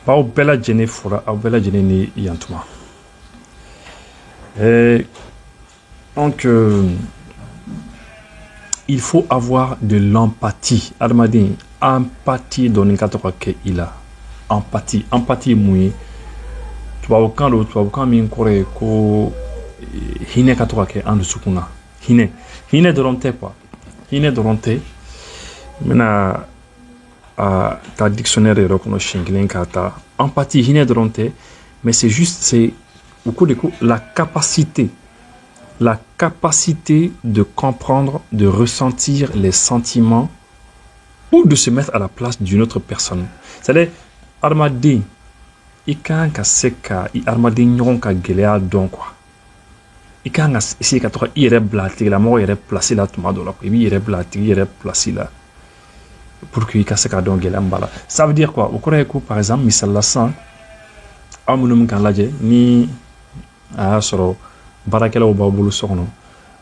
Bao bela jene fura, au bela jene ni yantuma. Donc, il faut avoir de l'empathie. Admadin, empathie donne que il a. Empathie, empathie mouillé. Tu vas au camp min kore ko hine katoka ke andu sukuna. Hine doronte quoi. Hine doronte. Mena ta dictionnaire est reconnu shingling kata. Empathie hine doronte, mais c'est juste c'est au coup de coup la capacité de comprendre, de ressentir les sentiments ou de se mettre à la place d'une autre personne. C'est-à-dire, armadi, il kan ka seka, il armadi nyon ka gelea don quoi. Il kan essayer ka toka ire blati la mo ire placé là tout mado là. Il ire blati, ire placé là pour que il ka seka don gelea mbala. Ça veut dire quoi? Au Corée par exemple, misal la san amunum kan laje ni a soro barakela o babulu sokono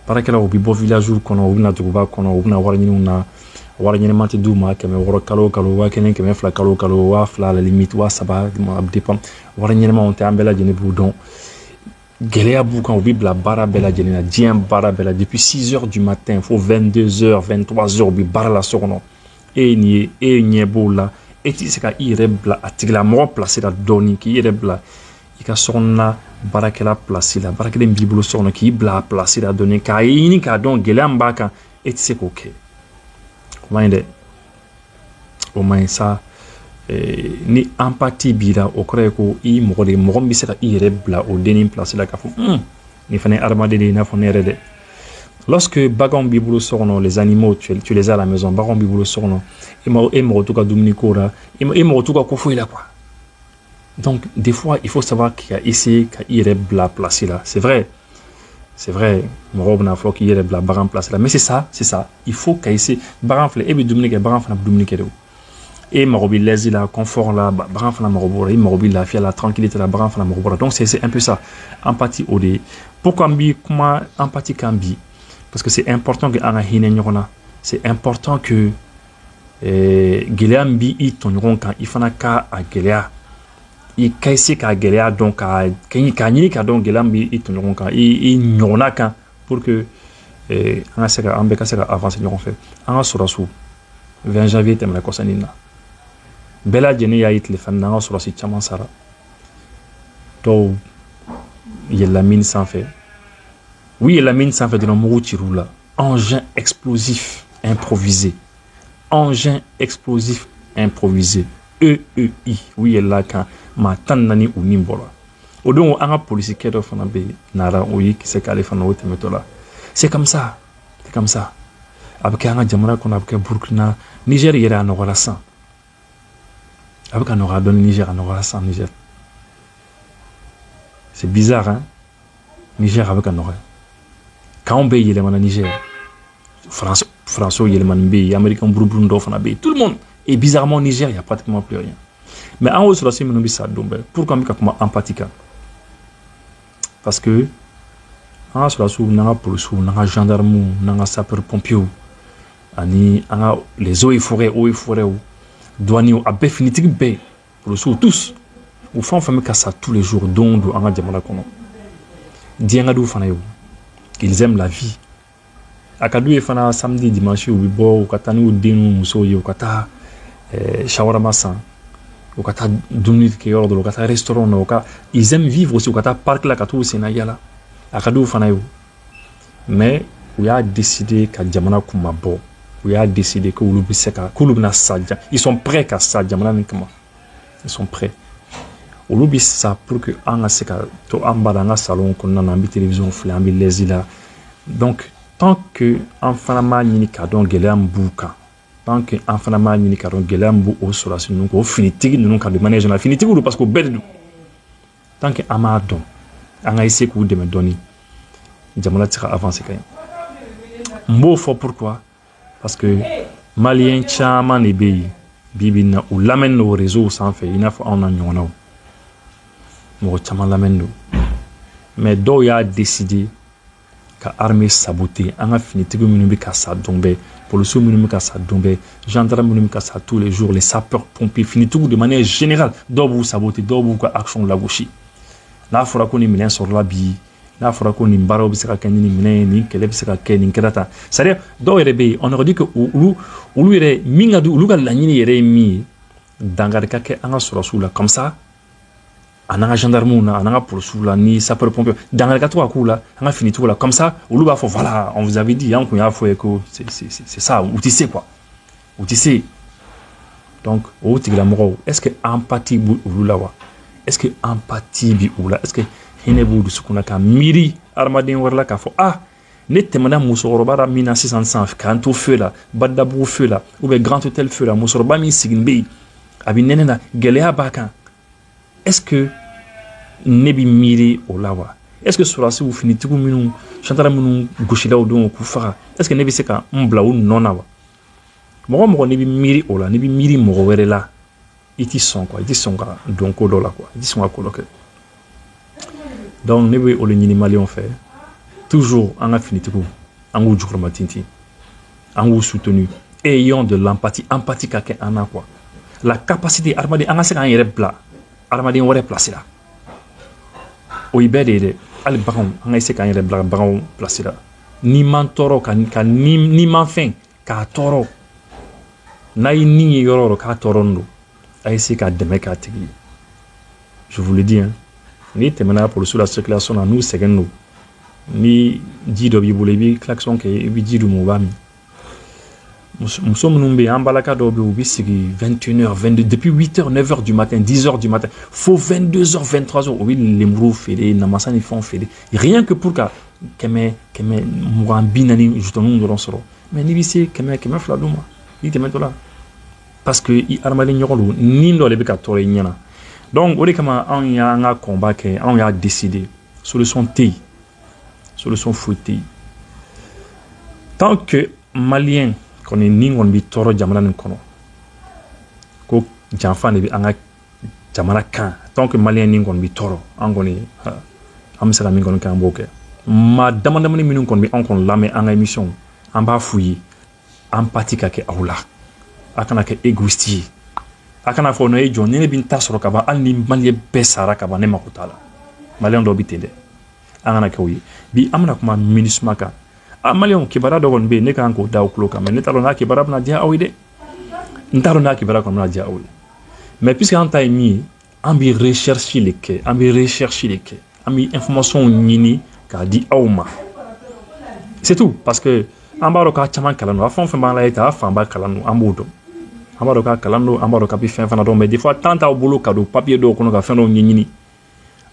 barakela o bibo village kono o na tuba kono o na waranyini mati duma keme woro kalo wa kenen keme fla kalo wa fla la limite wa saba dépend waranyini ma on te ambela jeni boudon gelea bu kan o bibla bara bela jeni na dien bara bela depuis 6h du matin faut 22h 23h bi bara la sokono e nye bola et ti seka irebla atigla mo placer la doni ki irebla ika sonna barakela placé la barakela mbibulu sono ki bla placé la donner ka yini ka don gelamba kan et c'est OK au moins ça ni empathie bira au ko i mogole mogombi sera irebla au denim placé la ka fu ni fane armade de na fonere de lorsque bagon bibulu sono les animaux tu les as à la maison bagon bibulu sono et mo tuka dominikora et mo tuka ko fu ila quoi. Donc, des fois, il faut savoir qu'il y a ici, qu'il y a bla placé là. C'est vrai. Mon robe n'a pas qu'il y a bla baran placé là. Mais c'est ça. Il faut qu'il y ait ici, baran flé, et puis Dominique, baran fana Dominique. Et ma robe l'aise là, confort là, baran fana ma robe, et ma robe la fière la tranquillité là, baran fana ma robe. Donc, c'est un peu ça. Empathie au dé. Pourquoi comment empathie cambi? Parce que c'est important que anga hine nyona. C'est important que Gileambi i tonron quand il fana ka a Gilea. Il kaisi ka gelea donc ka ni ka donc gelambi itonron kan i nyona kan pour que on sera ambeka sera avancer on fait en surasu 20 janvier temla kosanina bela jeni ya it le fanna en surasi chaman sara to yella mine sans fait oui la mine sans fait de no tirula engin explosif improvisé EEI oui elle kan ma tan nani ou nimbola o don anga police kedo fana be nara o yi kise kale fana o temetola c'est comme ça avec anga jamana qu'on avec Burkina Niger yera no wala san avec un aura don Niger no wala san Niger c'est bizarre hein Niger avec un aura quand be yele mana Niger France yele man be américain Burundi fana be tout le monde et bizarrement au Niger il y a pratiquement plus rien. Mais en haut sur la scène, pourquoi on comment empathique? Parce que en sur la sous, on a police, on a gendarme, on a sapeur pompier, ani les eaux et forêts douaniers, à définitive B pour le sous tous. Ou font famille ça tous les jours, dont on a diamant kono. Diengadou fanayo, ils aiment la vie. Akadou et fana samedi dimanche ou bibo ou katani ou dinu musoye ou kata shawarma san. Au kata dumni ke yoro do kata restaurant no ka ils aiment vivre aussi au kata parc la katu senayala akadu fanayo mais on a décidé que jamana kuma bo on a décidé que ulubi seka kulubna sadja ils sont prêts qu'à ça jamana nikama ils sont prêts ulubi ça pour que anga seka to ambala nga salon ko na ambi télévision flambi lesila donc tant que enfant ma ni ka don gelam buka tant que enfant ma ni karon gelambu o sura sunu ko finitigi nunu ka de manage na finitigi parce que bedu tant que amado anga ise ku de me doni jamana tira avancer kay mbo fo pourquoi parce que malien chama ne be bibina ou lamen no réseau sans fait ina fo on anyona mo chama lamen no mais do ya décidé ka armée saboter an ka finitigiw minnu bɛ ka sa dɔn bɛɛ policiers minnu bɛ ka sa dɔn bɛɛ gendarmes minnu bɛ ka sa tous les jours les sapeurs pompiers finitigiw de manière générale dɔw b'u saboter dɔw b'u ka action lagosi n'a fɔra ko nin minɛn sɔrɔla bi n'a fɔra ko nin baaraw bɛ se ka kɛ ni nin minɛn ye nin kɛlɛ bɛ se ka kɛ nin kɛra tan c'est à dire dɔw yɛrɛ bɛ yen on aurait dit que olu yɛrɛ min ka di olu ka laɲini yɛrɛ ye min ye dankari ka kɛ an ka sɔrɔsiw la comme ça an n'an ka gendarmew na an n'an ka policiers la ni sapeurs pompiers dankari ka to ka k'u la an ka finitigiw la comme ça olu b'a fɔ voilà on vous avait dit an kun y'a fɔ ye ko c'est ça u tɛ se quoi u tɛ se donc o tigilamɔgɔw est-ce que empathie b'u olu la wa est-ce que empathie bɛ u la est-ce que hinɛ b'u dusukun na ka miiri adamaden wɛrɛ la k'a fɔ ah ne tɛmɛna musokɔrɔba la min na sisan k'an to feu la Badabugu feu la ou bien Grand Hôtel feu la musokɔrɔba min sigilen bɛ yen a bɛ nɛnɛ na gɛlɛya b'a kan est-ce que ne bɛ miiri o la wa est-ce que sɔrɔdasiw finitigiw minnu gendarmes minnu gosilaw don k'u faga est-ce que ne bɛ se ka n bila u nɔ na wa mɔgɔ mɔgɔ ne bɛ miiri o la ne bɛ miiri mɔgɔ wɛrɛ la i ti sɔn quoi i ti sɔn ka don ko dɔ la quoi i ti sɔn ka ko dɔ kɛ donc ne bɛ o de ɲini maliyɛnw fɛ toujours an ka finitigiw an k'u jukɔrɔma tintin an k'u soutenu ayons de l'empathie empathie ka kɛ an na quoi la capacité adamaden an ka se k'an yɛrɛ bila adamaden wɛrɛ place la o ye bɛɛ de ye dɛ hali baganw an ka se k'an yɛrɛ bila baganw place la n'i man tɔɔrɔ ka n'i man fɛn k'a tɔɔrɔ n'a ye nin ye yɔrɔ o yɔrɔ k'a tɔɔrɔlen don a ye se k'a dɛmɛ k'a tigi ye je vous le dis hein n'i tɛmɛna policiers la circulation na n'u sɛgɛnnen don ni ji dɔ b'i bolo i bɛ klaxon kɛ i bɛ ji d'u ma u b'a min muso minnu bɛ yen an balaka dɔw bɛ yen u bɛ sigi 21h 22 depuis 8h 9h du matin 10h du matin fo 22h 23h u bɛ lemuru feere namasa ni fɛnw feere rien que pour ka kɛmɛ 20 jetons dɔrɔn sɔrɔ mais n'i bɛ se kɛmɛ 2 d'u ma i tɛmɛtɔ la parce que i adamaden ɲɔgɔn don ni dɔ de bɛ ka tɔɔrɔ i ɲɛna donc o de kama anw y'an ka combat kɛ anw y'a décider solution tɛ yen solution foyi tɛ yen tant que maliyɛn kɔni ni kɔni bɛ tɔɔrɔ jamana nin kɔnɔ ko janfa de bɛ an ka jamana kan tant que maliyɛn ni kɔni bɛ tɔɔrɔ an kɔni an bɛ se ka min kɔni kɛ an b'o kɛ maa damadamani minnu kɔni bɛ an kɔni lamɛn an ka émission an b'a f'u ye empathie ka kɛ aw la a kana kɛ égoïste ye a kana fɔ ne ye jɔn ni ne bɛ n ta sɔrɔ ka ban hali ni maliyɛn bɛɛ sara ka ban ne mako t'a la maliyɛn dɔw bɛ ten dɛ an kana kɛ o ye bi an bɛna kuma MINUSMA kan maliyɛnw kibaruya dɔ kɔni bɛ yen ne kan k'o da aw tulo kan mais ne t'a dɔn n'a kibaruya bɛna diya aw ye dɛ n t'a dɔn n'a kibaruya kɔni bɛna diya aw ye mais puisque an ta ye min ye an bɛ recherche de kɛ an bɛ information ɲini k'a di aw ma c'est tout parce que an b'a dɔn k'a caman kalan don a fɛn o fɛn b'an la ye ta a fanba kalan don an b'o dɔn an b'a dɔn k'a kalan don an b'a dɔn k'a bɛ fɛn fana dɔn mais des fois temps t'aw bolo ka don papier dɔw kɔnɔ ka fɛn dɔw ɲɛɲini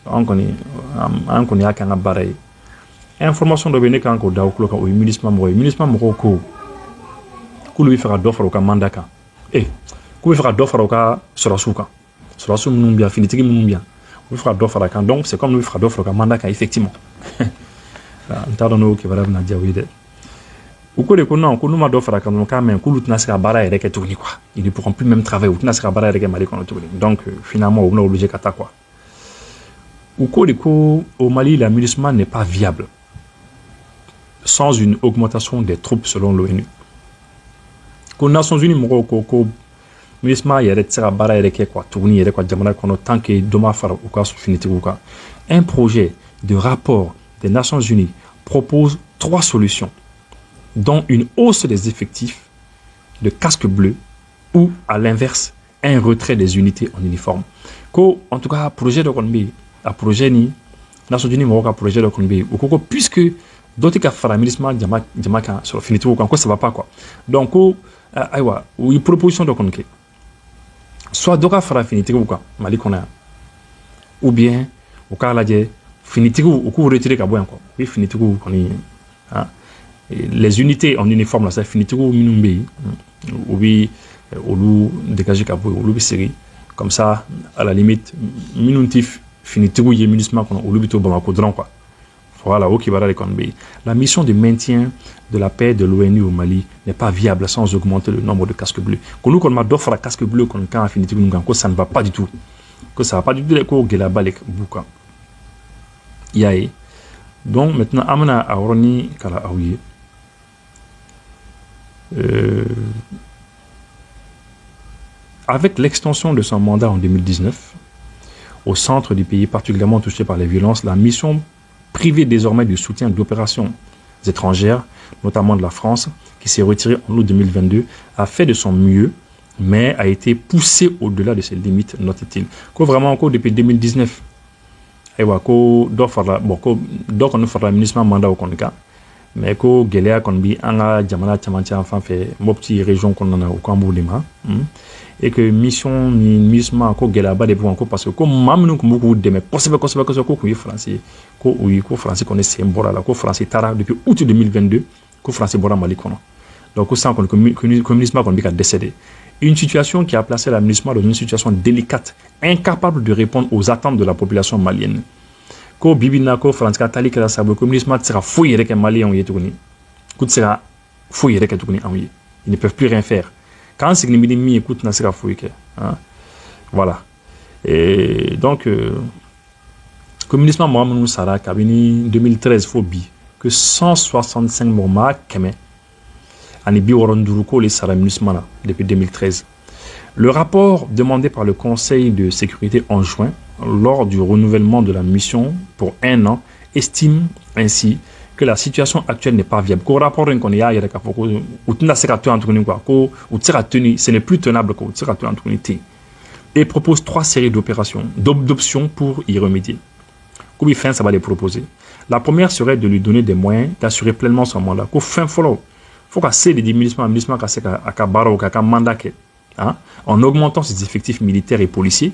an kɔni y'a kɛ an ka baara ye information dɔ bɛ ne kan k'o da aw tulo kan o ye MINUSMA mɔgɔw ye MINUSMA mɔgɔw ko k'olu bɛ fɛ ka dɔ fara u ka mandat kan k'u bɛ fɛ ka dɔ fara u ka sɔrɔdasiw kan sɔrɔdasiw minnu bɛ yan finitigi minnu bɛ yan u bɛ fɛ ka dɔ fara a kan donc c'est comme olu bɛ fɛ ka dɔ fara u ka mandat kan effectivement n t'a dɔn n'o kibaruya bɛna diya u ye dɛ u ko de ko non ko n'u ma dɔ fara a kan k'a mɛn k'olu tɛna se ka baara yɛrɛ kɛ tuguni quoi ils ne pourront plus même travailler u tɛna se ka baara yɛrɛ kɛ Mali kɔnɔ tuguni donc finalement u bɛna obligé ka taa quoi u ko de ko au Mali la MINUSMA n'est pas viable sans une augmentation des troupes selon l'ONU. Ko Nations Unies mɔgɔw ko MINUSMA yɛrɛ tɛ se ka baara yɛrɛ kɛ quoi tuguni yɛrɛ quoi jamana kɔnɔ tant que dɔ ma fara u ka finitigiw kan. Un projet de rapport des Nations Unies propose 3 solutions dont une hausse des effectifs, de casques bleus ou à l'inverse un retrait des unités en uniforme. Ko en tout cas projet de kɔni a projet ni Nations Unies mɔgɔw ka projet de kɔni u ko puisque d'autres qui font MINUSMA jama kan sur finitigiw kan ko ça va pas quoi donc ayiwa u ye proposition dɔ kɔni kɛ soit dɔ ka fara finitigiw kan Mali kɔnɔ yan ou bien u k'a lajɛ finitigiw u k'u retirer ka bɔ yan quoi u ye finitigiw kɔni les unités en uniforme là c'est finitigiw minnu bɛ yen u bɛ olu dégager ka bɔ yen olu bɛ segin comme ça à la limite minnu tɛ finitigiw ye MINUSMA kɔnɔ olu bɛ to Bamako dɔrɔn quoi. Voilà, la mission de maintien de la paix de l'ONU au Mali n'est pas viable sans augmenter le nombre de casques bleus. Quand nous avons d'offres à casques bleus, ça ne va pas du tout. Que ça ne va pas du tout. Donc maintenant, amana aoroni kala aouye. Avec l'extension de son mandat en 2019, au centre du pays particulièrement touché par les violences, la mission privée désormais du soutien d'opérations étrangères, notamment de la France, qui s'est retirée en août 2022, a fait de son mieux, mais a été poussée au-delà de ses limites, note-t-il. Vraiment encore depuis 2019, donc on fait le ministre mandat au Konka, mais ko gelea kon bi anga jamana chamanti enfant fait mopti région qu'on a au Kamboulima et que mission ni misma ko gelea ba de pour encore parce que comme mamnu ko beaucoup de mais possible ko français ko français connaît symbole là ko français tara depuis août 2022 ko français bora mali kono donc sans qu'on communisme qu'on bi ka décédé, une situation qui a placé l'administration dans une situation délicate, incapable de répondre aux attentes de la population malienne. Ko bibina ko France katali kala sabo communisme sera fouillé avec un malien yetouni. Kout sera fouillé avec un ils ne peuvent plus rien faire. Quand c'est que mi écoute na sera fouillé hein. Voilà. Et donc communisme Mohamed Sara kabini 2013 phobie que 165 moments keme ani bi woronduruko les sara munismana depuis 2013. Le rapport demandé par le Conseil de sécurité en juin lors du renouvellement de la mission pour 1 an estime ainsi que la situation actuelle n'est pas viable. Ce n'est plus tenable. Et propose 3 séries d'opérations, d'options pour y remédier. Comme il fait, ça va les proposer. La première serait de lui donner des moyens d'assurer pleinement son mandat. Il faut qu'assez les diminutions en augmentant ses effectifs militaires et policiers,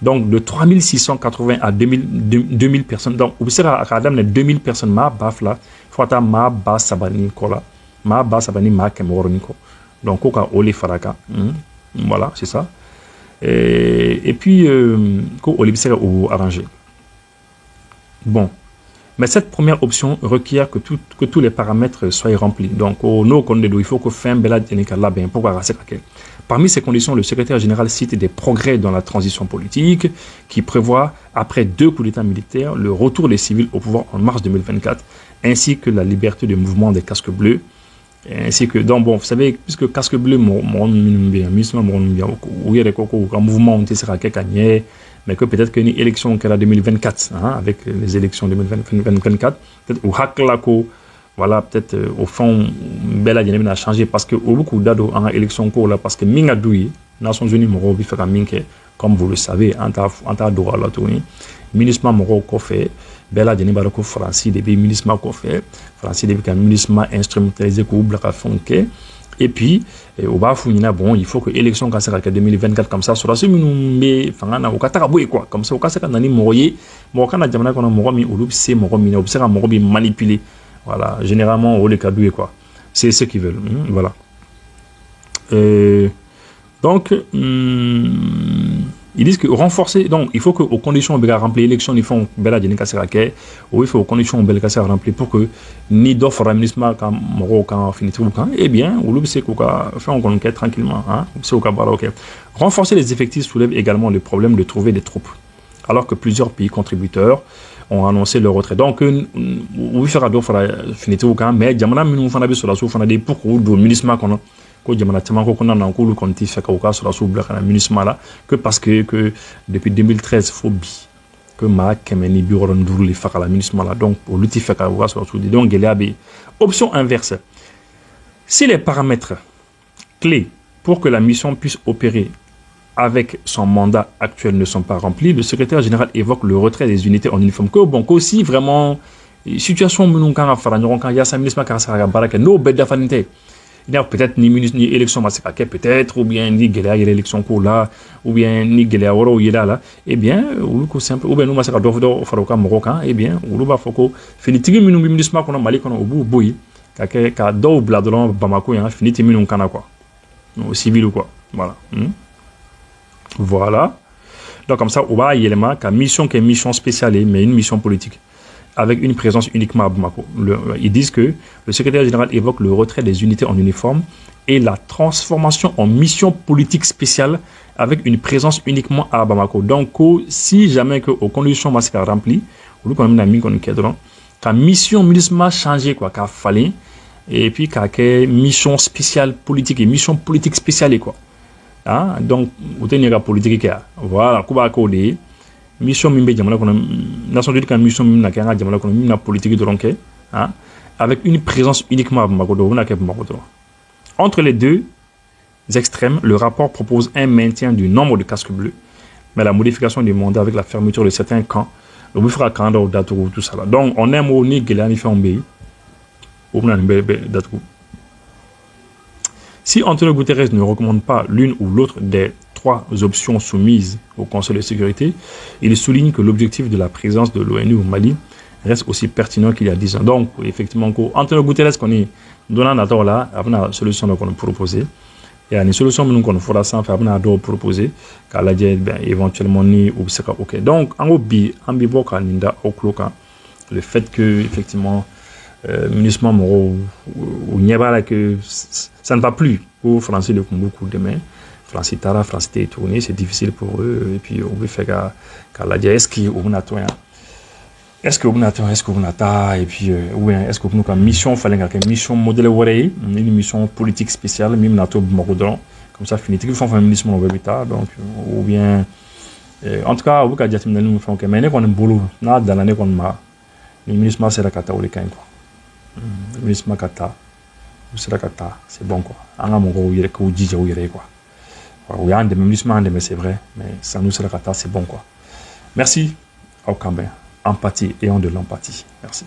donc de 3680 à 2000 personnes. Donc, vous savez, à 2000 personnes, ma bafla, faut ma bas sabani kola, ma bas sabani ma kemoroniko. Donc, koka oli faraka. Voilà, c'est ça. Et puis, ko oli bisera ou arrangé. Bon. Mais cette première option requiert que tous les paramètres soient remplis. Donc, il faut que fin bela bien pour parmi ces conditions, le secrétaire général cite des progrès dans la transition politique qui prévoit, après 2 coups d'État militaires, le retour des civils au pouvoir en mars 2024, ainsi que la liberté de mouvement des casques bleus. Ainsi que, donc bon, vous savez, puisque casque bleu, mouvement, mais que peut-être qu'une élection qu'elle a 2024, hein, avec les élections 2024, peut-être au Haklako, voilà, peut-être au fond, Bella Djenemi a changé parce que au beaucoup d'ado en élection là, parce que Mingadoui, Nations Unies, Moro, Bifera Minke, comme vous le savez, en ta droit la tournée, ministre Moro Kofé, Bella Djenemi Baroko Francis, depuis ministre Kofé, Francis, depuis qu'un ministre instrumentalisé, Koublaka Fonke. Et puis, au Bafounina, bon, il faut que l'élection en 2024 comme ça soit mais au Kataraboué quoi, comme ça, au cas où Moroye, Morokana Jamana qu'on a Moromi, ou c'est Moromi, observe Moromi manipulé. Voilà, généralement, au Lekadoué quoi. C'est ce qu'ils veulent. Voilà. Donc, ils disent que renforcer, donc il faut que aux conditions de remplir l'élection, ils font bella djeni kasserake, ou il faut aux conditions bella kasser remplir pour que ni d'offre ramenissement quand moro quand finit tout quand, eh bien, ou l'oubli c'est quoi, fait on conquête tranquillement, hein, c'est au cas ok. Renforcer les effectifs soulève également le problème de trouver des troupes, alors que plusieurs pays contributeurs ont annoncé leur retrait. Donc, oui, faire d'offre finit tout quand, mais jamana minu fana bi sur la soufana des pour que le ministre qu'on ko jamana tama ko konna nan ko lu konti feka ka sur la soubla kana munisma là que parce que depuis 2013 phobie que ma kemeni bi woron duru li feka la munisma là donc pour lutti feka ka sur la soubla donc geliabe option inverse, si les paramètres clés pour que la mission puisse opérer avec son mandat actuel ne sont pas remplis, le secrétaire général évoque le retrait des unités en uniforme que bon aussi vraiment situation menun kan fara nyon kan ya sa munisma ka sa baraka no bedda fanite. Il y a peut-être ni élection massacrée, peut-être, ou bien ni guerre, il y a l'élection là, ou bien ni guerre, ou il y a là, eh bien, ou simple, ou bien nous massacrons d'offre faroka marocain, eh bien, ou l'on faut finit nous ministre qu'on a malé qu'on a au bout boui, qu'à double de l'homme Bamako, hein, finit nous kana quoi, au civil ou quoi, voilà. Voilà. Donc comme ça, on va y élément qu'à mission qui est mission spéciale, mais une mission politique, avec une présence uniquement à Bamako. Ils disent que le secrétaire général évoque le retrait des unités en uniforme et la transformation en mission politique spéciale avec une présence uniquement à Bamako. Donc, si jamais que aux conditions masques remplies, ou quand même n'a mis qu'on cadre, la mission MINUSMA changé quoi, qu'a fallu, et puis qu'a mission spéciale politique et mission politique spéciale quoi. Hein? Donc, vous tenez la politique voilà, Kuba Kode, mission Mimbe Jamala, Nation Unique, mission Mimna Jamala, Mimna politique de l'enquête, hein? Avec une présence uniquement à Bamako. Entre les deux extrêmes, le rapport propose un maintien du nombre de casques bleus, mais la modification du mandat avec la fermeture de certains camps, le bouffera camp d'Atourou, tout ça là. Donc, on aime au nid Gélani Fambé, au d'Atourou. Si Antonio Guterres ne recommande pas l'une ou l'autre des 3 options soumises au Conseil de sécurité, il souligne que l'objectif de la présence de l'ONU au Mali reste aussi pertinent qu'il y a 10 ans. Donc, effectivement, Antonio Guterres, qu'on est donnant à là, avec la solution qu'on a proposée, il y a une solution qu'on fera sans faire, on proposer, qu'à la éventuellement, ni ou ok. Donc, en obi, en bibo, le fait que, effectivement, MINUSMA Moro, ou n'y a pas que ça ne va plus aux Français de beaucoup demain. Français Tara, Français tourné, c'est difficile pour eux. Et puis, on veut faire qu'à la est-ce qu'il y a est-ce que vous attendez, est-ce que vous attendez, et puis, oui, est-ce que vous avez une mission, fallait une mission modèle une mission politique spéciale, même NATO Bamako, comme ça, finit. Il faut faire une mission au habitat, donc, ou bien, en tout cas, vous avez dit, nous faisons que, mais nous avons un boulot, dans l'année qu'on a, le ministre c'est la kata ou les cains, quoi. Le ministre kata, c'est la kata, c'est bon, quoi. En amont, où il y a que vous dites, où il y a quoi. Oui, il y a un des ministres, mais c'est vrai, mais ça nous, c'est la kata, c'est bon, quoi. Merci, au Cambin. Empathie, ayant de l'empathie. Merci.